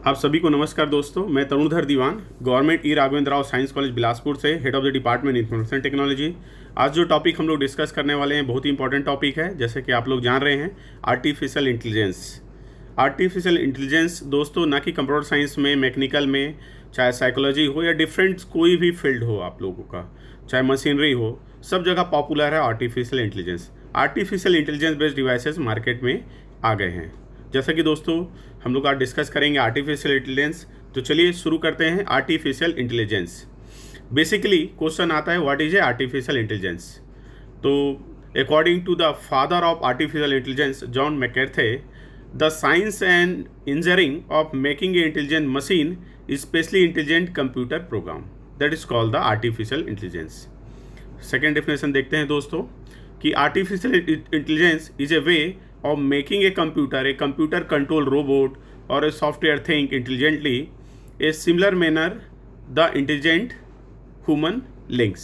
आप सभी को नमस्कार दोस्तों। मैं तरुणधर दीवान, government e Raghavendra Rao science college Bilaspur से, head of the department information technology. आज जो टॉपिक हम लोग डिस्कस करने वाले हैं बहुत ही इंपॉर्टेंट टॉपिक है, जैसे कि आप लोग जान रहे हैं, आर्टिफिशियल इंटेलिजेंस। आर्टिफिशियल इंटेलिजेंस दोस्तों ना कि कंप्यूटर साइंस में, मैकेनिकल में, चाहे साइकोलॉजी हो या डिफरेंट कोई भी फील्ड हो आप लोगों का, चाहे मशीनरी हो, सब जगह पॉपुलर है artificial intelligence. Artificial intelligence based devices market में आ गए हैं। जैसा कि दोस्तों हम लोग आज डिस्कस करेंगे आर्टिफिशियल इंटेलिजेंस। तो चलिए शुरू करते हैं। आर्टिफिशियल इंटेलिजेंस, बेसिकली क्वेश्चन आता है what is a artificial intelligence. तो according to the father of artificial intelligence John McCarthy, the science and engineering of making a intelligent machine specially intelligent computer program, that is called the artificial intelligence. Second definition देखते हैं दोस्तों कि artificial intelligence is a way of making a computer control robot or a software think intelligently a similar manner the intelligent human links।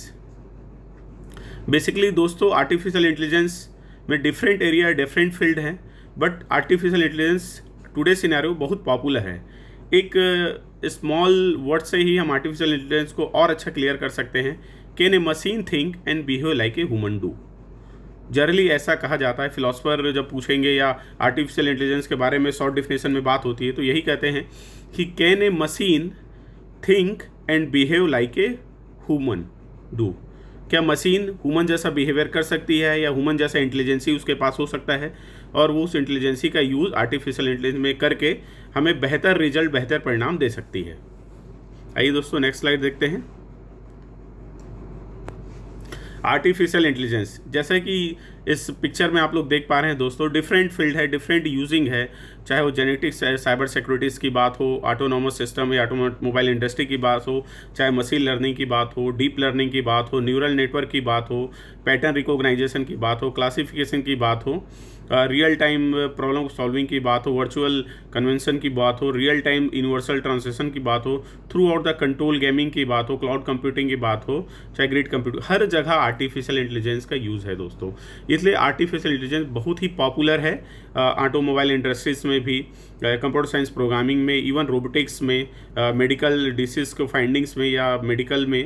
Basically दोस्तों artificial intelligence में different area, different field हैं, but artificial intelligence today scenario बहुत popular है। एक small word से ही हम artificial intelligence को और अच्छा क्लियर कर सकते हैं। Can a machine think and behave like a human do. Generally ऐसा कहा जाता है, फिलोसफर जब पूछेंगे या आर्टिफिशियल इंटेलिजेंस के बारे में शॉर्ट डिफिनेशन में बात होती है तो यही कहते हैं कि can a machine think and behave like a human do. क्या मशीन ह्यूमन जैसा बिहेवियर कर सकती है या ह्यूमन जैसा इंटेलिजेंसी उसके पास हो सकता है, और वो उस इंटेलिजेंसी का यूज़ आर्टिफिशियल इंटेलिजेंस में करके हमें बेहतर रिजल्ट, बेहतर परिणाम दे सकती है। आइए दोस्तों नेक्स्ट स्लाइड देखते हैं। आर्टिफिशियल इंटेलिजेंस, जैसे कि इस पिक्चर में आप लोग देख पा रहे हैं दोस्तों, डिफरेंट फील्ड है, डिफरेंट यूजिंग है, चाहे वो जेनेटिक्स है, साइबर सिक्योरिटीज़ की बात हो, ऑटोनोमस सिस्टम या ऑटोमोबाइल इंडस्ट्री की बात हो, चाहे मशीन लर्निंग की बात हो, डीप लर्निंग की बात हो, न्यूरल नेटवर्क की बात हो, पैटर्न रिकॉग्नाइजेशन की बात हो, क्लासिफिकेशन की बात हो, रियल टाइम प्रॉब्लम सॉल्विंग की बात हो, वर्चुअल कन्वेंशन की बात हो, रियल टाइम यूनिवर्सल ट्रांसलेशन की बात हो, through out the control gaming की बात हो, क्लाउड कंप्यूटिंग की बात हो, चाहे ग्रिड कंप्यूटिंग, हर जगह आर्टिफिशियल इंटेलिजेंस का यूज़ है दोस्तों। इसलिए आर्टिफिशियल इंटेलिजेंस बहुत ही पॉपुलर है ऑटोमोबाइल इंडस्ट्रीज में भी, कंप्यूटर साइंस प्रोग्रामिंग में, इवन रोबोटिक्स में, मेडिकल डिसीज को फाइंडिंग्स में या मेडिकल में,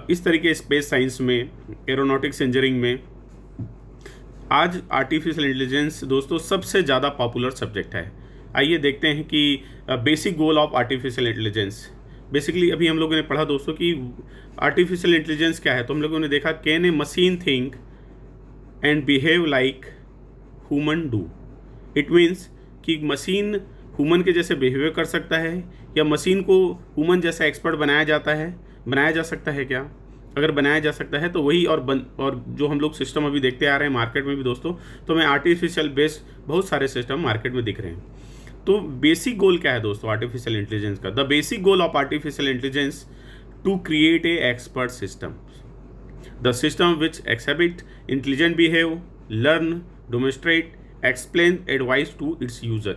इस तरीके स्पेस साइंस में, एरोनॉटिक्स इंजीनियरिंग में। आज आर्टिफिशियल इंटेलिजेंस दोस्तों सबसे ज़्यादा पॉपुलर सब्जेक्ट है। आइए देखते हैं कि basic goal of artificial intelligence. Basically अभी हम लोगों ने पढ़ा दोस्तों कि आर्टिफिशियल इंटेलिजेंस क्या है, तो हम लोगों ने देखा can a machine think and behave like human do. It means कि मशीन ह्यूमन के जैसे बिहेवियर कर सकता है, या मशीन को ह्यूमन जैसा एक्सपर्ट बनाया जा सकता है क्या? अगर बनाया जा सकता है तो वही और जो हम लोग सिस्टम अभी देखते आ रहे हैं मार्केट में भी दोस्तों, तो हमें आर्टिफिशियल बेस्ड बहुत सारे सिस्टम मार्केट में दिख रहे हैं। तो बेसिक गोल क्या है दोस्तों आर्टिफिशियल इंटेलिजेंस का? The basic goal of artificial intelligence to create a expert system, the system which exhibit intelligent behave, learn, demonstrate, explain advice to its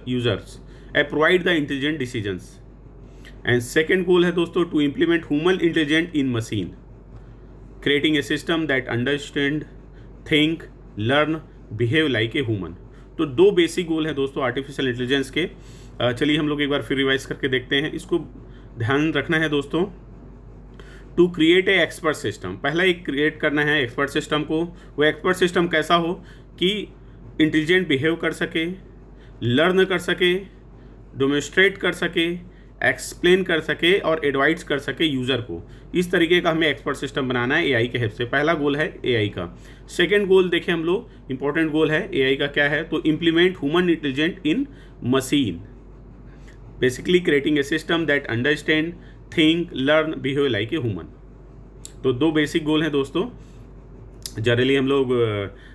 users and provide the intelligent decisions। and second goal है दोस्तों to implement human intelligence in machine, creating a system that understand, think, learn, behave like a human। तो दो basic goal है दोस्तों artificial intelligence के। चलिए हम लोग एक बार फिर रिवाइज करके देखते हैं। इसको ध्यान रखना है दोस्तों, to create a expert system, पहला एक क्रिएट करना है एक्सपर्ट सिस्टम को। वो एक्सपर्ट सिस्टम कैसा हो कि इंटेलिजेंट बिहेव कर सके, लर्न कर सके, डेमोन्स्ट्रेट कर सके, एक्सप्लेन कर सके और एडवाइस कर सके यूज़र को। इस तरीके का हमें एक्सपर्ट सिस्टम बनाना है एआई के हेल्प से। पहला गोल है एआई का। सेकंड गोल देखें हम लोग, इंपॉर्टेंट गोल है एआई का क्या है, तो implement human intelligent in machine, basically creating a system that understand, think, learn, behave like a human. तो दो बेसिक गोल हैं दोस्तों। जनरली हम लोग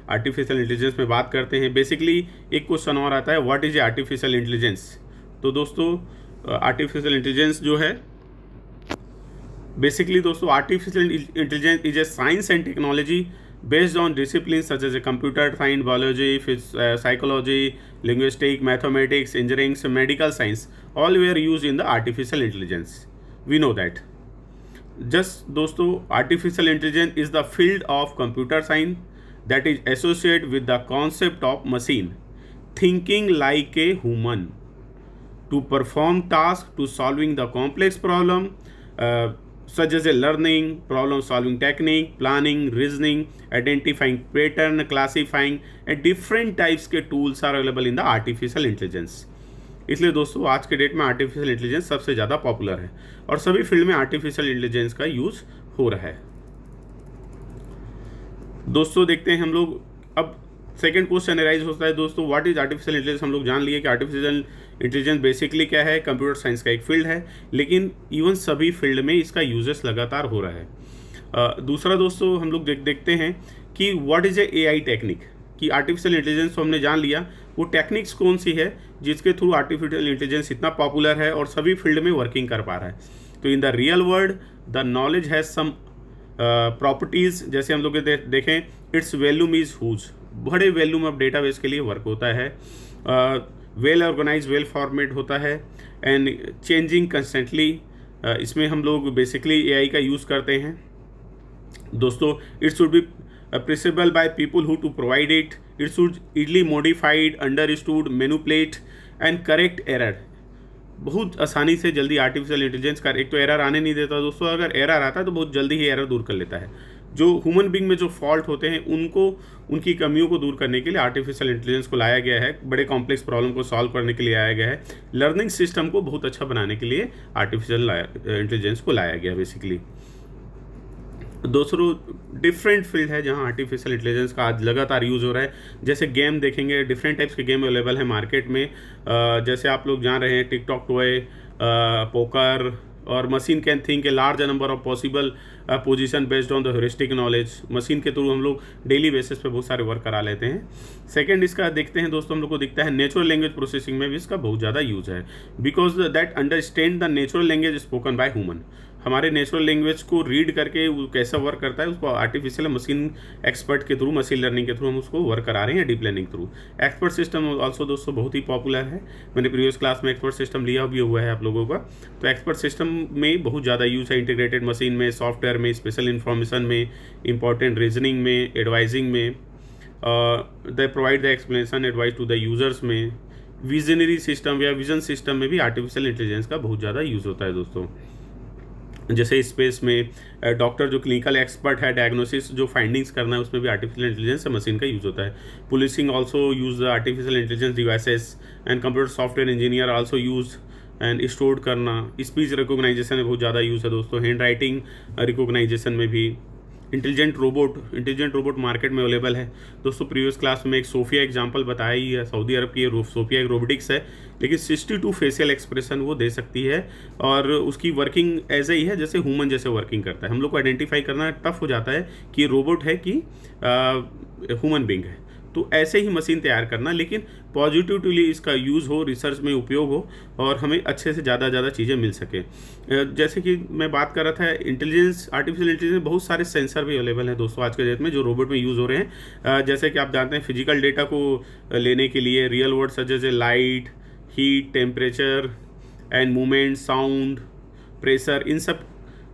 आर्टिफिशियल इंटेलिजेंस में बात करते हैं। बेसिकली एक क्वेश्चन और आता है, व्हाट इज आर्टिफिशियल इंटेलिजेंस। तो दोस्तों आर्टिफिशियल इंटेलिजेंस जो है, बेसिकली दोस्तों artificial intelligence is a science and technology based on discipline such as a computer science, biology, psychology, linguistic, mathematics, engineering, medical science, all were use in the artificial intelligence. We know that. Just दोस्तों artificial intelligence is the field of computer science that is associated with the concept of machine thinking like a human। to perform tasks, to solving the complex problem, such as a learning, problem solving technique, planning, reasoning, identifying pattern, classifying, and different types के tools are available in the artificial intelligence. इसलिए दोस्तों आज के date में artificial intelligence सबसे ज़्यादा popular है और सभी फील्ड में आर्टिफिशियल इंटेलिजेंस का यूज़ हो रहा है। दोस्तों देखते हैं हम लोग अब सेकंड क्वेश्चन अराइज होता है दोस्तों, व्हाट इज आर्टिफिशियल इंटेलिजेंस। हम लोग जान लिए कि आर्टिफिशियल इंटेलिजेंस बेसिकली क्या है, कंप्यूटर साइंस का एक फील्ड है, लेकिन इवन सभी फील्ड में इसका यूजेस लगातार हो रहा है। दूसरा दोस्तों हम लोग देखते हैं कि what is A I technique, कि आर्टिफिशियल इंटेलिजेंस तो हमने जान लिया, वो टेक्निक्स कौन सी है जिसके थ्रू आर्टिफिशियल इंटेलिजेंस इतना पॉपुलर है और सभी फील्ड में वर्किंग कर पा रहा है। तो in the real world the knowledge has some properties, जैसे हम लोग देखें इट्स वैल्यूम इज़ हुज, बड़े वैल्यूम ऑफ डेटाबेस के लिए वर्क होता है, वेल ऑर्गेनाइज वेल फॉर्मेट होता है एंड चेंजिंग कंस्टेंटली। इसमें हम लोग बेसिकली एआई का यूज़ करते हैं दोस्तों। It should be appreciable by people who to provide it. It should easily modified, understood, manipulate and correct error. बहुत आसानी से जल्दी आर्टिफिशियल इंटेलिजेंस का एक तो एरर आने नहीं देता दोस्तों, अगर एरर आता है तो बहुत जल्दी ही एरर दूर कर लेता है। जो ह्यूमन बीइंग में जो फॉल्ट होते हैं उनको, उनकी कमियों को दूर करने के लिए आर्टिफिशियल इंटेलिजेंस को लाया गया है, बड़े कॉम्प्लेक्स प्रॉब्लम को सॉल्व करने के लिए आया गया है, लर्निंग सिस्टम को बहुत अच्छा बनाने के लिए आर्टिफिशियल इंटेलिजेंस को लाया गया बेसिकली। दूसरों डिफरेंट फील्ड है जहां आर्टिफिशियल इंटेलिजेंस का आज लगातार यूज़ हो रहा है। जैसे गेम देखेंगे, डिफरेंट टाइप्स के गेम अवेलेबल है मार्केट में। जैसे आप लोग जान रहे हैं टिकटॉक टॉय, पोकर और machine can think a large number of possible position based on the heuristic knowledge. Machine के थ्रू हम लोग डेली बेसिस पे बहुत सारे वर्क करा लेते हैं। सेकंड इसका देखते हैं दोस्तों, हम लोग को दिखता है नेचुरल लैंग्वेज प्रोसेसिंग में भी इसका बहुत ज़्यादा यूज़ है, because that understand the natural language spoken by human. हमारे नेचुरल लैंग्वेज को रीड करके वो कैसा वर्क करता है उसको आर्टिफिशियल मशीन एक्सपर्ट के थ्रू, मशीन लर्निंग के थ्रू हम उसको वर्क करा रहे हैं deep learning through. Expert system also दोस्तों बहुत ही पॉपुलर है, मैंने प्रीवियस क्लास में एक्सपर्ट सिस्टम लिया भी हुआ है आप लोगों का। तो एक्सपर्ट सिस्टम में बहुत ज़्यादा यूज़ है, इंटीग्रेटेड मशीन में, सॉफ्टवेयर में, स्पेशल इंफॉर्मेशन में, इंपॉर्टेंट रीजनिंग में, एडवाइजिंग में, they provide the explanation advice to the users में। विजनरी सिस्टम या विजन सिस्टम में भी आर्टिफिशियल इंटेलिजेंस का बहुत ज़्यादा यूज़ होता है दोस्तों। जैसे स्पेस में डॉक्टर जो क्लिनिकल एक्सपर्ट है, डायग्नोसिस जो फाइंडिंग्स करना है उसमें भी आर्टिफिशियल इंटेलिजेंस मशीन का यूज़ होता है। Policing also use artificial intelligence devices and computer software engineer also use and store करना। स्पीच रिकॉग्नाइजेशन में बहुत ज़्यादा यूज़ है दोस्तों, हैंड राइटिंग रिकॉग्नाइजेशन में भी। इंटेलिजेंट रोबोट मार्केट में अवेलेबल है दोस्तों। प्रीवियस क्लास में एक सोफिया एग्जांपल बताया ही है, सऊदी अरब की सोफिया एक रोबोटिक्स है, लेकिन 62 फेशियल एक्सप्रेशन वो दे सकती है और उसकी वर्किंग ऐसे ही है जैसे ह्यूमन जैसे वर्किंग करता है। हम लोग को आइडेंटिफाई करना टफ हो जाता है कि ये रोबोट है कि ह्यूमन बींग है। तो ऐसे ही मशीन तैयार करना, लेकिन पॉजिटिवली इसका यूज़ हो, रिसर्च में उपयोग हो और हमें अच्छे से ज़्यादा चीज़ें मिल सके। जैसे कि मैं बात कर रहा था इंटेलिजेंस, आर्टिफिशियल इंटेलिजेंस बहुत सारे सेंसर भी अवेलेबल हैं दोस्तों आज के डेट में जो रोबोट में यूज़ हो रहे हैं। जैसे कि आप जानते हैं फिजिकल डेटा को लेने के लिए real world such as a light, heat, temperature and movement, sound, pressure, इन सब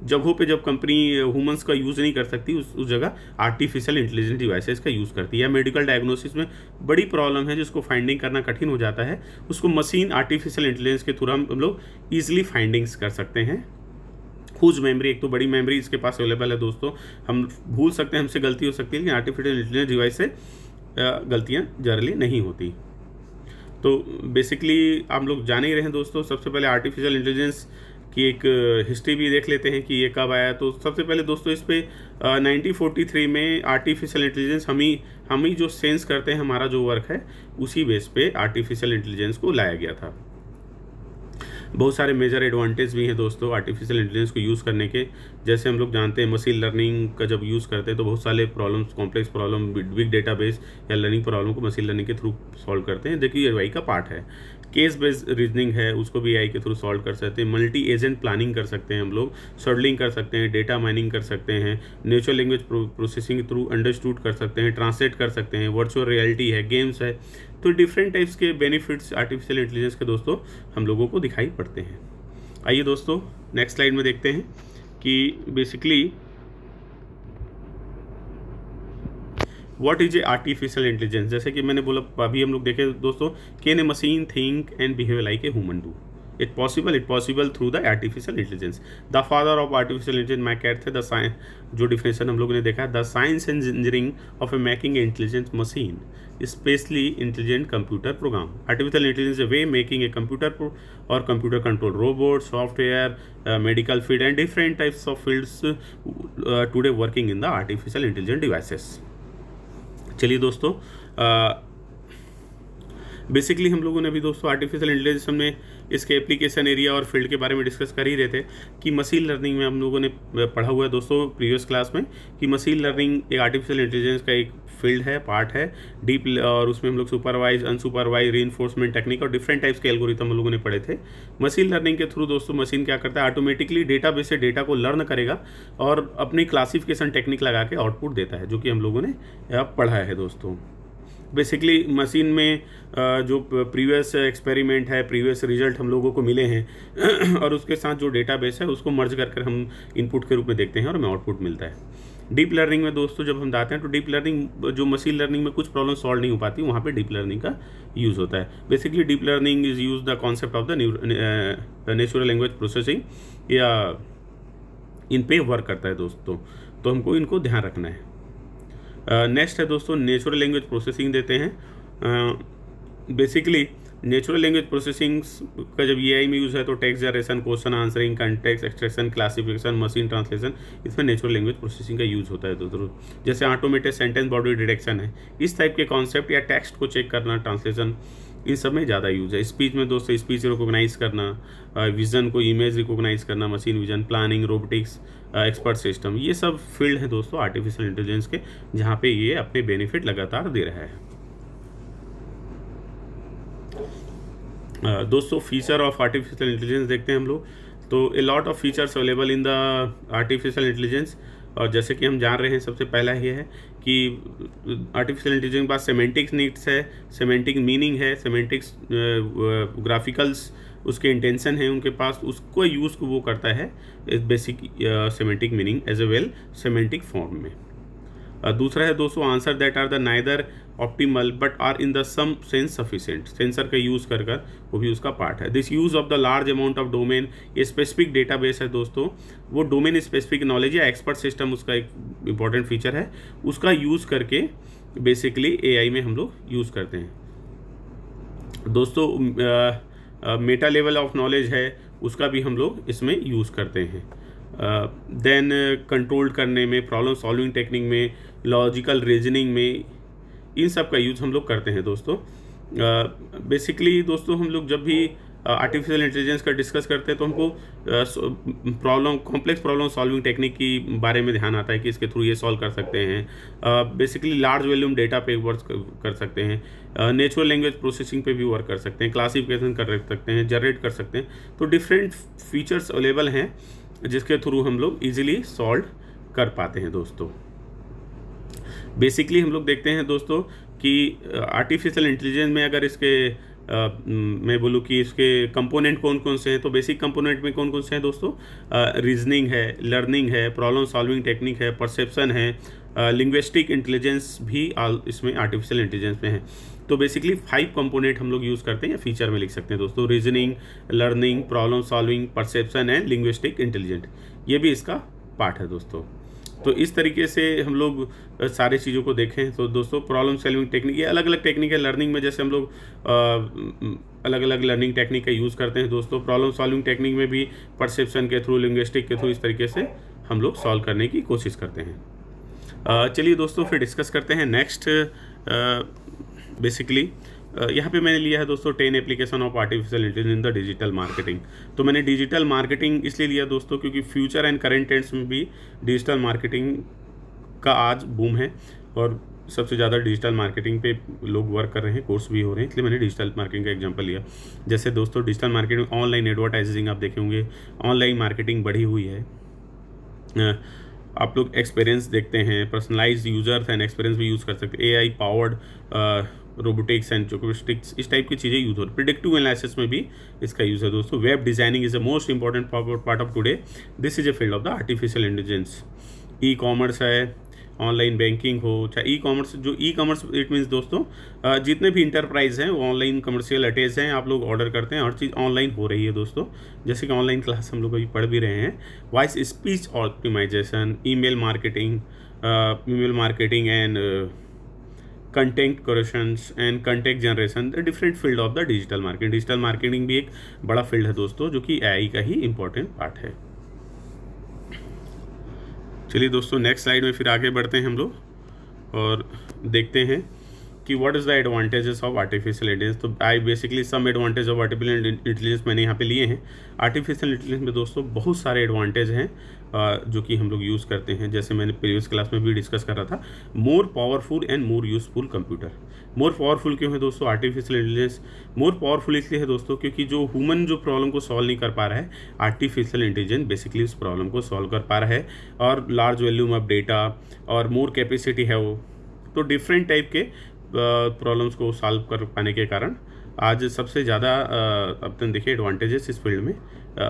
जगहों पे जब कंपनी ह्यूमंस का यूज़ नहीं कर सकती उस जगह आर्टिफिशियल इंटेलिजेंस डिवाइसेस का यूज़ करती है। मेडिकल डायग्नोसिस में बड़ी प्रॉब्लम है जिसको फाइंडिंग करना कठिन हो जाता है, उसको मशीन आर्टिफिशियल इंटेलिजेंस के थ्रू हम लोग ईजिली फाइंडिंग्स कर सकते हैं। हुज मेमोरी, एक तो बड़ी मेमोरी इसके पास अवेलेबल है दोस्तों, हम भूल सकते हैं, हमसे गलती हो सकती है, लेकिन आर्टिफिशियल इंटेलिजेंस डिवाइस से गलतियाँ जनरली नहीं होती। तो बेसिकली आप लोग जान ही रहे हैं दोस्तों। सबसे पहले आर्टिफिशियल इंटेलिजेंस की एक हिस्ट्री भी देख लेते हैं कि ये कब आया। तो सबसे पहले दोस्तों इस पे 1943 में आर्टिफिशियल इंटेलिजेंस हम ही जो सेंस करते हैं, हमारा जो वर्क है उसी बेस पे आर्टिफिशियल इंटेलिजेंस को लाया गया था। बहुत सारे मेजर एडवांटेज भी हैं दोस्तों आर्टिफिशियल इंटेलिजेंस को यूज़ करने के। जैसे हम लोग जानते हैं मशीन लर्निंग का जब यूज़ करते हैं तो बहुत सारे problems, complex problem, big database या लर्निंग प्रॉब्लम को मशीन लर्निंग के थ्रू सॉल्व करते हैं, देखिए एआई का पार्ट है। केस बेस्ड रीजनिंग है, उसको भी एआई के थ्रू सॉल्व कर सकते हैं। मल्टी एजेंट प्लानिंग कर सकते हैं हम लोग, शॉर्टलिंग कर सकते हैं, डेटा माइनिंग कर सकते हैं, नेचुरल लैंग्वेज प्रोसेसिंग के थ्रू अंडरस्टूड कर सकते हैं, ट्रांसलेट कर सकते हैं, वर्चुअल रियलिटी है, गेम्स है। तो डिफरेंट टाइप्स के बेनिफिट्स आर्टिफिशियल इंटेलिजेंस के दोस्तों हम लोगों को दिखाई पड़ते हैं। आइए दोस्तों नेक्स्ट स्लाइड में देखते हैं कि basically what is a artificial intelligence. जैसे कि मैंने बोला अभी हम लोग देखे दोस्तों, can a machine think and behave like a human do. It possible through the artificial intelligence. The father of artificial intelligence मैं कहते थे द साइंस, जो डिफिनेशन हम लोगों ने देखा है, the science and engineering of a making intelligent machine specially intelligent computer program. Artificial intelligence a way making a computer और computer control robot software medical field and different types of fields today working in the artificial intelligent devices. चलिए दोस्तों, basically हम लोगों ने अभी दोस्तों artificial intelligence में इसके एप्लीकेशन एरिया और फील्ड के बारे में डिस्कस कर ही रहे थे कि मशीन लर्निंग में हम लोगों ने पढ़ा हुआ है दोस्तों प्रीवियस क्लास में कि मशीन लर्निंग एक आर्टिफिशियल इंटेलिजेंस का एक फील्ड है, पार्ट है डीप, और उसमें हम लोग सुपरवाइज अनसुपरवाइज रीइंफोर्समेंट टेक्निक और डिफरेंट टाइप्स के एल्गोरिथम हम लोगों ने पढ़े थे। मशीन लर्निंग के थ्रू दोस्तों मशीन क्या करता है, ऑटोमेटिकली डेटाबेस से डेटा को लर्न करेगा और अपनी क्लासिफिकेशन टेक्निक लगा के आउटपुट देता है, जो कि हम लोगों ने पढ़ा है दोस्तों। बेसिकली मशीन में जो प्रीवियस एक्सपेरिमेंट है, प्रीवियस रिजल्ट हम लोगों को मिले हैं और उसके साथ जो डेटाबेस है उसको मर्ज कर हम इनपुट के रूप में देखते हैं और हमें आउटपुट मिलता है। डीप लर्निंग में दोस्तों जब हम जाते हैं तो डीप लर्निंग जो मशीन लर्निंग में कुछ प्रॉब्लम सॉल्व नहीं हो पाती, वहाँ पे डीप लर्निंग का यूज़ होता है। Basically deep learning is use the concept of the natural language processing या इन पे वर्क करता है दोस्तों, तो हमको इनको ध्यान रखना है। नेक्स्ट है दोस्तों नेचुरल लैंग्वेज प्रोसेसिंग देते हैं। बेसिकली नेचुरल लैंग्वेज प्रोसेसिंग का जब एआई में यूज़ है तो text generation, question answering, context extraction, classification, machine translation, इसमें नेचुरल लैंग्वेज प्रोसेसिंग का यूज़ होता है दोस्तों। जैसे ऑटोमेटेड सेंटेंस बॉडी डिटेक्शन है, इस टाइप के कॉन्सेप्ट या टेक्स्ट को चेक करना, ट्रांसलेशन, इन सब में ज़्यादा यूज़ है। स्पीच में दोस्तों स्पीच रिकोगनाइज करना, विज़न को इमेज रिकोगनाइज करना, machine vision, planning, robotics, expert system, ये सब फील्ड है दोस्तों आर्टिफिशियल इंटेलिजेंस के, जहाँ पे ये अपने बेनिफिट लगातार दे रहा है। दोस्तों फीचर ऑफ आर्टिफिशियल इंटेलिजेंस देखते हैं हम लोग, तो a lot of features available in the artificial intelligence. और जैसे कि हम जान रहे हैं, सबसे पहला ये है कि आर्टिफिशियल इंटेलिजेंस के पास सेमेंटिक्स नीड्स है, सेमेंटिक मीनिंग है, सेमेंटिक्स ग्राफिकल्स उसके इंटेंशन है उनके पास, उसको यूज़ वो करता है basic semantic meaning as a well semantic form में। दूसरा है दोस्तों answer that are the neither optimal but are in the some sense sufficient, sensor का यूज़ कर वो भी उसका पार्ट है। This use of the large amount of domain, ये स्पेसिफिक डेटाबेस है दोस्तों, वो डोमेन स्पेसिफिक नॉलेज या एक्सपर्ट सिस्टम उसका एक इंपॉर्टेंट फीचर है, उसका यूज़ करके बेसिकली एआई में हम लोग यूज़ करते हैं दोस्तों। मेटा लेवल ऑफ नॉलेज है, उसका भी हम लोग इसमें यूज़ करते हैं। देन कंट्रोल करने में, प्रॉब्लम सॉल्विंग टेक्निक में, लॉजिकल रीजनिंग में, इन सब का यूज़ हम लोग करते हैं दोस्तों। बेसिकली दोस्तों हम लोग जब भी आर्टिफिशियल इंटेलिजेंस का डिस्कस करते हैं तो हमको कॉम्प्लेक्स प्रॉब्लम सॉल्विंग टेक्निक की बारे में ध्यान आता है कि इसके थ्रू ये सॉल्व कर सकते हैं। बेसिकली लार्ज वॉल्यूम डेटा पे वर्क कर सकते हैं, नेचुरल लैंग्वेज प्रोसेसिंग पे भी वर्क कर सकते हैं, क्लासिफिकेशन कर सकते हैं, जनरेट कर सकते हैं। तो डिफरेंट फीचर्स अवेलेबल हैं जिसके थ्रू हम लोग ईजिली सॉल्व कर पाते हैं दोस्तों। बेसिकली हम लोग देखते हैं दोस्तों कि आर्टिफिशियल इंटेलिजेंस में अगर इसके मैं बोलूँ कि इसके कंपोनेंट कौन कौन से हैं, तो बेसिक कंपोनेंट में कौन कौन से हैं दोस्तों, रीजनिंग है, लर्निंग है, प्रॉब्लम सॉल्विंग टेक्निक है, परसेप्शन है, लिंग्विस्टिक इंटेलिजेंस भी इसमें आर्टिफिशियल इंटेलिजेंस में है। तो बेसिकली 5 कंपोनेंट हम लोग यूज़ करते हैं या फीचर में लिख सकते हैं दोस्तों, reasoning, learning, problem solving, perception and linguistic intelligent, ये भी इसका पार्ट है दोस्तों। तो इस तरीके से हम लोग सारी चीज़ों को देखें तो दोस्तों प्रॉब्लम सॉल्विंग टेक्निक, ये अलग अलग टेक्निक है। लर्निंग में जैसे हम लोग अलग अलग लर्निंग टेक्निक का यूज़ करते हैं दोस्तों, प्रॉब्लम सॉल्विंग टेक्निक में भी परसेप्शन के थ्रू, लिंग्विस्टिक के थ्रू, इस तरीके से हम लोग सॉल्व करने की कोशिश करते हैं। चलिए दोस्तों फिर डिस्कस करते हैं नेक्स्ट। बेसिकली यहाँ पे मैंने लिया है दोस्तों 10 application of artificial intelligence in the digital marketing. तो मैंने डिजिटल मार्केटिंग इसलिए लिया दोस्तों क्योंकि फ्यूचर एंड करंट टेंस में भी डिजिटल मार्केटिंग का आज बूम है और सबसे ज़्यादा डिजिटल मार्केटिंग पे लोग वर्क कर रहे हैं, कोर्स भी हो रहे हैं, इसलिए मैंने डिजिटल मार्केटिंग का एग्जांपल लिया। जैसे दोस्तों डिजिटल मार्केटिंग, ऑनलाइन एडवर्टाइजिंग आप देखे होंगे, ऑनलाइन मार्केटिंग बढ़ी हुई है। आप लोग एक्सपीरियंस देखते हैं, पर्सनलाइज्ड यूजर्स एंड एक्सपीरियंस भी यूज़ कर सकते हैं, एआई पावर्ड रोबोटिक्स एंड जोकोस्टिक्स, इस टाइप की चीज़ें यूज़ हो रही है। प्रिडिक्टिव एनालिसिस में भी इसका यूज़ है दोस्तों। Web designing is the most important part of today, this is a field of the artificial intelligence. E commerce है, ऑनलाइन बैंकिंग हो, चाहे ई कॉमर्स, जो ई कॉमर्स इट मीन्स दोस्तों जितने भी इंटरप्राइज हैं वो ऑनलाइन कमर्शियल अटैच हैं, आप लोग ऑर्डर करते हैं, हर चीज़ ऑनलाइन हो रही है दोस्तों। जैसे कि ऑनलाइन क्लास हम लोग अभी पढ़ भी रहे हैं, voice speech optimisation, email marketing and content creations and content generation, the different field of the digital marketing. Digital marketing भी एक बड़ा फील्ड है दोस्तों, जो कि एआई का ही इंपॉर्टेंट पार्ट है। चलिए दोस्तों नेक्स्ट स्लाइड में फिर आगे बढ़ते हैं हम लोग और देखते हैं कि what is the advantages of artificial intelligence. तो I basically some advantage of artificial intelligence मैंने यहाँ पे लिए हैं। आर्टिफिशियल इंटेलिजेंस में दोस्तों बहुत सारे एडवांटेज हैं जो कि हम लोग यूज़ करते हैं, जैसे मैंने प्रीवियस क्लास में भी डिस्कस कर रहा था। More powerful and more useful computer. More powerful क्यों है दोस्तों आर्टिफिशियल इंटेलिजेंस? मोर पावरफुल इसलिए है दोस्तों क्योंकि जो ह्यूमन जो प्रॉब्लम को सॉल्व नहीं कर पा रहा है, आर्टिफिशियल इंटेलिजेंस बेसिकली उस प्रॉब्लम को सॉल्व कर पा रहा है, और लार्ज वॉल्यूम ऑफ डेटा और मोर कैपेसिटी है वो। तो डिफरेंट टाइप के प्रॉब्लम्स को सॉल्व कर पाने के कारण आज सबसे ज़्यादा अब तक देखिए एडवांटेजेस इस फील्ड में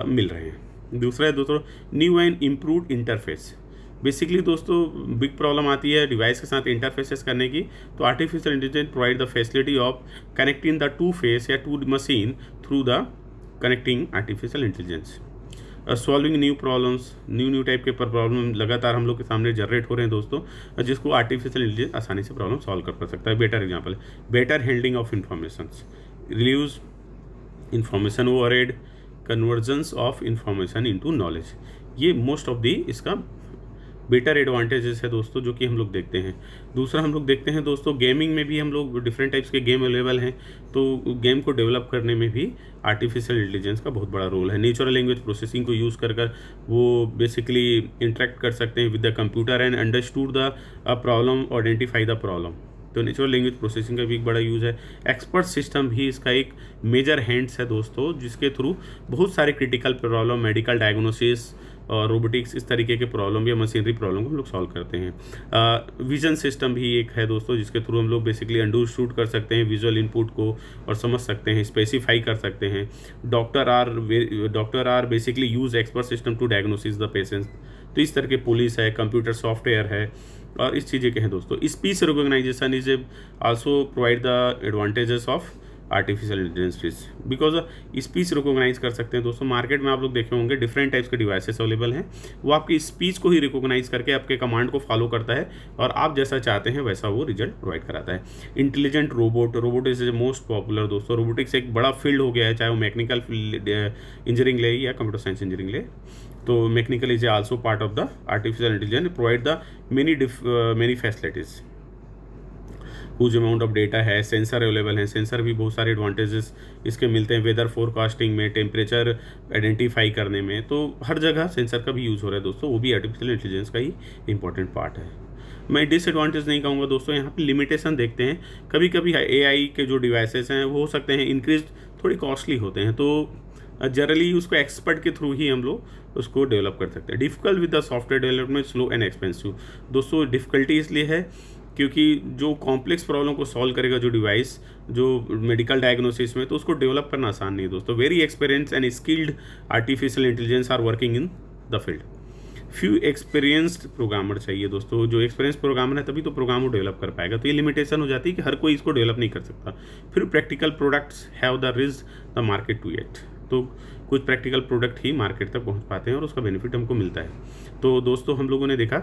मिल रहे हैं। दूसरा है दोस्तों new and improved interface. Basically दोस्तों बिग प्रॉब्लम आती है डिवाइस के साथ इंटरफेसेस करने की, तो artificial intelligence provide the facility of connecting the two face या two machine through the connecting artificial intelligence, solving new problems. New type के प्रॉब्लम लगातार हम लोग के सामने जनरेट हो रहे हैं दोस्तों, जिसको आर्टिफिशियल इंटेलिजेंस आसानी से प्रॉब्लम सॉल्व कर सकता है। Better example, better handling of information, reduce information overhead, convergence of information into knowledge. ये मोस्ट ऑफ दी इसका बेटर एडवांटेजेस है दोस्तों, जो कि हम लोग देखते हैं। दूसरा हम लोग देखते हैं दोस्तों गेमिंग में भी हम लोग डिफरेंट टाइप्स के गेम अवेलेबल हैं, तो गेम को डेवलप करने में भी आर्टिफिशियल इंटेलिजेंस का बहुत बड़ा रोल है। नेचुरल लैंग्वेज प्रोसेसिंग को यूज़ कर वो बेसिकली इंटरेक्ट कर सकते हैं with the computer and understood the problem, identify the problem. तो नेचुरल लैंग्वेज प्रोसेसिंग का भी एक बड़ा यूज़ है। एक्सपर्ट सिस्टम भी इसका एक मेजर हैंड्स है दोस्तों, जिसके थ्रू बहुत सारे क्रिटिकल प्रॉब्लम, मेडिकल डायग्नोसिस और रोबोटिक्स, इस तरीके के प्रॉब्लम या मशीनरी प्रॉब्लम को हम लोग सॉल्व करते हैं। विजन सिस्टम भी एक है दोस्तों, जिसके थ्रू हम लोग बेसिकली अंडरस्टूड कर सकते हैं विजुअल इनपुट को और समझ सकते हैं, स्पेसिफाई कर सकते हैं। Doctor are basically use expert system to diagnosis the patients. तो इस तरह के पुलिस है, कंप्यूटर सॉफ्टवेयर है और इस चीज़ें के हैं दोस्तों। Speech recognisation is also provide the advantages of artificial intelligence, because speech recognise कर सकते हैं दोस्तों। मार्केट में आप लोग देखे होंगे डिफरेंट टाइप्स के डिवाइसेस अवेलेबल हैं, वो आपकी स्पीच को ही रिकॉग्नाइज करके आपके कमांड को फॉलो करता है और आप जैसा चाहते हैं वैसा वो रिजल्ट प्रोवाइड कराता है। Intelligent robot is most popular दोस्तों। रोबोटिक्स एक बड़ा फील्ड हो गया है, चाहे वो मैकेनिकल इंजीनियरिंग ले या कंप्यूटर साइंस इंजीनियरिंग ले। तो mechanical is also part of the artificial intelligence, provide the many facilities. कुछ अमाउंट ऑफ डेटा है, सेंसर अवेलेबल हैं। सेंसर भी बहुत सारे एडवांटेजेस इसके मिलते हैं, वेदर फोरकास्टिंग में, टेम्परेचर आइडेंटिफाई करने में। तो हर जगह सेंसर का भी यूज़ हो रहा है दोस्तों, वो भी आर्टिफिशियल इंटेलिजेंस का ही इंपॉर्टेंट पार्ट है। मैं डिसएडवांटेज नहीं कहूँगा दोस्तों, यहाँ पे लिमिटेशन देखते हैं। कभी कभी एआई के जो डिवाइसेस हैं वो हो सकते हैं इंक्रीज थोड़ी कॉस्टली होते हैं, तो जनरली उसको एक्सपर्ट के थ्रू ही हम लोग उसको डेवलप कर सकते हैं। Difficult with the software development, slow and expensive. दोस्तों डिफिकल्टी इसलिए है क्योंकि जो कॉम्प्लेक्स प्रॉब्लम को सॉल्व करेगा जो डिवाइस, जो मेडिकल डायग्नोसिस में, तो उसको डेवलप करना आसान नहीं है दोस्तों। Very experience and skilled artificial intelligence are working in the field. Few experienced programmer चाहिए दोस्तों। जो एक्सपीरियंस प्रोग्रामर है तभी तो प्रोग्राम को डेवलप कर पाएगा, तो ये लिमिटेशन हो जाती है कि हर कोई इसको डेवलप नहीं कर सकता। फिर practical products have the reach the market to it, तो कुछ प्रैक्टिकल प्रोडक्ट ही मार्केट तक पहुंच पाते हैं और उसका बेनिफिट हमको मिलता है। तो दोस्तों हम लोगों ने देखा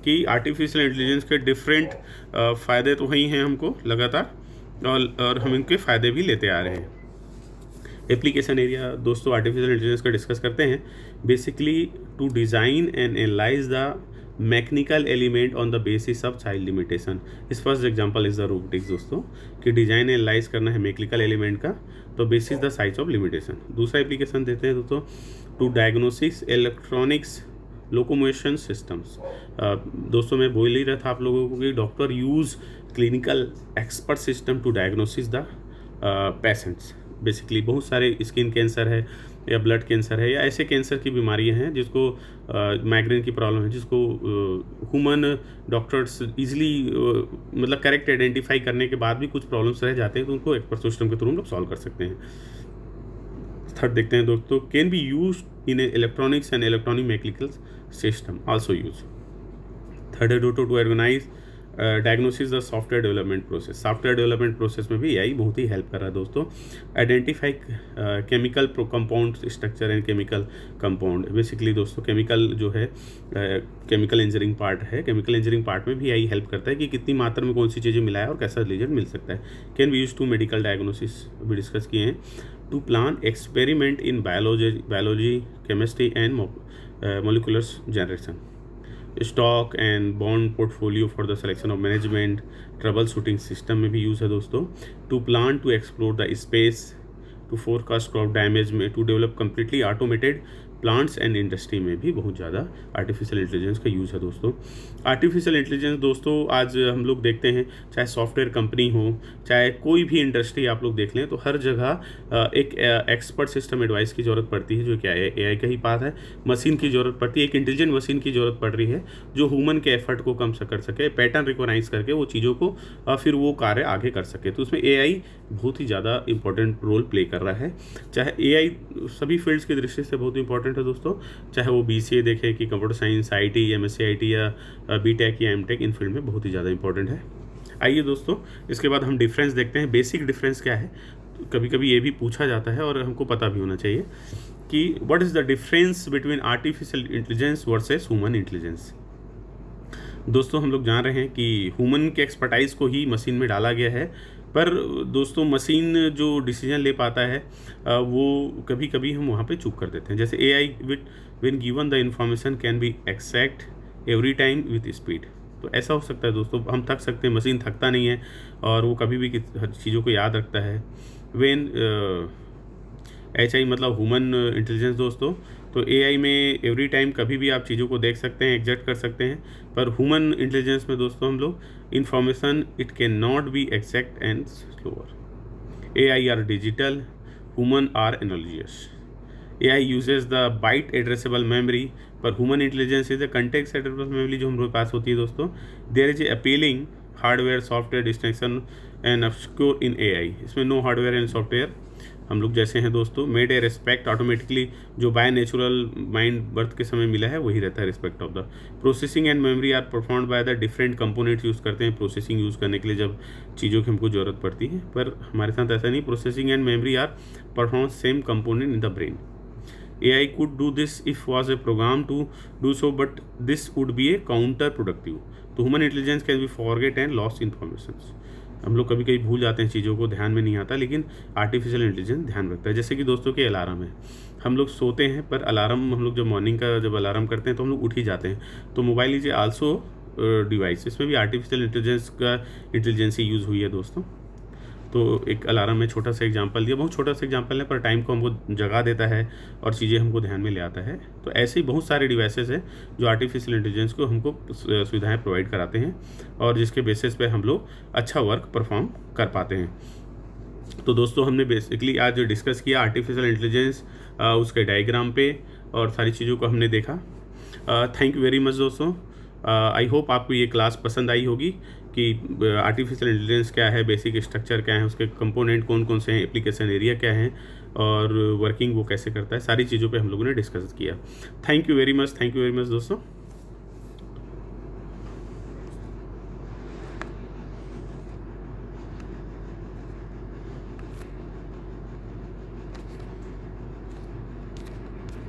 कि आर्टिफिशियल इंटेलिजेंस के डिफरेंट फ़ायदे तो वही हैं हमको लगातार, और हम इनके फ़ायदे भी लेते आ रहे हैं। एप्लीकेशन एरिया दोस्तों आर्टिफिशियल इंटेलिजेंस का डिस्कस करते हैं। Basically to design and analyse the mechanical element on the basis of child limitation. इस first example is the robotics दोस्तों, कि डिजाइन एनालाइज करना है मैकेनिकल एलिमेंट का, तो basis the size of limitation. दूसरा एप्लीकेशन देते हैं दोस्तों, to diagnosis electronics locomotion systems. दोस्तों मैं बोल ही रहा था आप लोगों को कि doctor use clinical expert system to diagnosis the patients. Basically बहुत सारे स्किन कैंसर है या ब्लड कैंसर है या ऐसे कैंसर की बीमारियां हैं जिसको माइग्रेन की प्रॉब्लम है, जिसको ह्यूमन डॉक्टर्स इजीली मतलब करेक्ट आइडेंटिफाई करने के बाद भी कुछ प्रॉब्लम्स रह जाते हैं, तो उनको एक्सपर्ट सिस्टम के थ्रू हम लोग सॉल्व कर सकते हैं। थर्ड देखते हैं दोस्तों, can be use in electronics and electronic mechanical system also use. Third है डोटो to organise diagnosis the software development process. Software development process में भी एआई बहुत ही हेल्प कर रहा है दोस्तों। Identify chemical compound structure and chemical compound, basically दोस्तों केमिकल जो है केमिकल इंजीनियरिंग पार्ट है, केमिकल इंजीनियरिंग पार्ट में भी एआई हेल्प करता है कि कितनी मात्रा में कौन सी चीज़ें मिलाए और कैसा रिजल्ट मिल सकता है। Can be use to medical diagnosis भी डिस्कस किए हैं। To plan experiment in biology chemistry and molecular generation. Stock and bond portfolio for the selection of management, trouble shooting system में भी यूज़ है दोस्तों। To plan to explore the space, to forecast crop damage में, to develop completely automated plants and industry में भी बहुत ज़्यादा artificial intelligence का यूज़ है दोस्तों। आर्टिफिशियल इंटेलिजेंस दोस्तों आज हम लोग देखते हैं, चाहे सॉफ्टवेयर कंपनी हो, चाहे कोई भी इंडस्ट्री आप लोग देख लें, तो हर जगह एक एक्सपर्ट सिस्टम एडवाइस की ज़रूरत पड़ती है, जो क्या है एआई का ही पार्ट है। मशीन की ज़रूरत पड़ती है, एक इंटेलिजेंट मशीन की ज़रूरत पड़ रही है जो ह्यूमन के एफर्ट को कम कर सके, पैटर्न रिकॉग्नाइज करके वो चीज़ों को फिर वो कार्य आगे कर सके। तो उसमें एआई बहुत ही ज़्यादा इंपॉर्टेंट रोल प्ले कर रहा है। चाहे एआई सभी फील्ड्स की दृष्टि से बहुत इंपॉर्टेंट है दोस्तों, चाहे वो बीसीए देखें कि computer science, IT, MSc IT या बीटेक या एमटेक, इन फील्ड में बहुत ही ज़्यादा इंपॉर्टेंट है। आइए दोस्तों इसके बाद हम डिफरेंस देखते हैं। बेसिक डिफरेंस क्या है, तो कभी कभी ये भी पूछा जाता है और हमको पता भी होना चाहिए कि what is the difference between artificial intelligence versus human intelligence. दोस्तों हम लोग जान रहे हैं कि ह्यूमन के एक्सपर्टाइज को ही मशीन में डाला गया है, पर दोस्तों मशीन जो डिसीजन ले पाता है वो कभी कभी हम वहाँ पे चूक कर देते हैं। जैसे AI when given the information can be exact every time with speed. तो ऐसा हो सकता है दोस्तों, हम थक सकते हैं, मशीन थकता नहीं है और वो कभी भी हर चीज़ों को याद रखता है। व्हेन एचआई मतलब ह्यूमन इंटेलिजेंस दोस्तों, तो एआई में एवरी टाइम कभी भी आप चीज़ों को देख सकते हैं, एग्जैक्ट कर सकते हैं, पर ह्यूमन इंटेलिजेंस में दोस्तों हम लोग information it can not be exact and slower. AI are digital, human are analogous. AI uses the byte addressable memory, पर human intelligence is the context addressable memory जो हमारे पास होती है दोस्तों। There is a appealing hardware software distinction and obscure in AI. इसमें no hardware and software हम लोग जैसे हैं दोस्तों। मेड ए रिस्पेक्ट ऑटोमेटिकली, जो बाय नेचुरल माइंड बर्थ के समय मिला है वही रहता है respect of the. Processing and memory are performed by the different components use करते हैं प्रोसेसिंग यूज़ करने के लिए जब चीज़ों की हमको ज़रूरत पड़ती है, पर हमारे साथ ऐसा नहीं। Processing and memory are perform same component in the brain. AI could do this if was a program to do so, but this would be a counterproductive. तो human intelligence can be forget and lost information. हम लोग कभी कभी भूल जाते हैं चीज़ों को, ध्यान में नहीं आता, लेकिन आर्टिफिशियल इंटेलिजेंस ध्यान रखता है। जैसे कि दोस्तों के अलार्म है, हम लोग सोते हैं पर अलार्म हम लोग जब मॉर्निंग का जब अलार्म करते हैं तो हम लोग उठ ही जाते हैं। तो मोबाइल इज आल्सो डिवाइस, इसमें भी आर्टिफिशियल इंटेलिजेंस का इंटेलिजेंस यूज़ हुई है दोस्तों। तो एक अलार्म में छोटा सा एग्जांपल दिया, बहुत छोटा सा एग्जांपल है, पर टाइम को हमको जगा देता है और चीज़ें हमको ध्यान में ले आता है। तो ऐसे ही बहुत सारे डिवाइसेस हैं जो आर्टिफिशियल इंटेलिजेंस को हमको सुविधाएं प्रोवाइड कराते हैं और जिसके बेसिस पे हम लोग अच्छा वर्क परफॉर्म कर पाते हैं। तो दोस्तों हमने बेसिकली आज डिस्कस किया आर्टिफिशियल इंटेलिजेंस, उसके डायग्राम पे और सारी चीज़ों को हमने देखा। थैंक यू वेरी मच दोस्तों। आई होप आपको ये क्लास पसंद आई होगी कि आर्टिफिशियल इंटेलिजेंस क्या है, बेसिक स्ट्रक्चर क्या है, उसके कंपोनेंट कौन कौन से हैं, एप्लीकेशन एरिया क्या है और वर्किंग वो कैसे करता है, सारी चीज़ों पे हम लोगों ने डिस्कस किया। थैंक यू वेरी मच दोस्तों।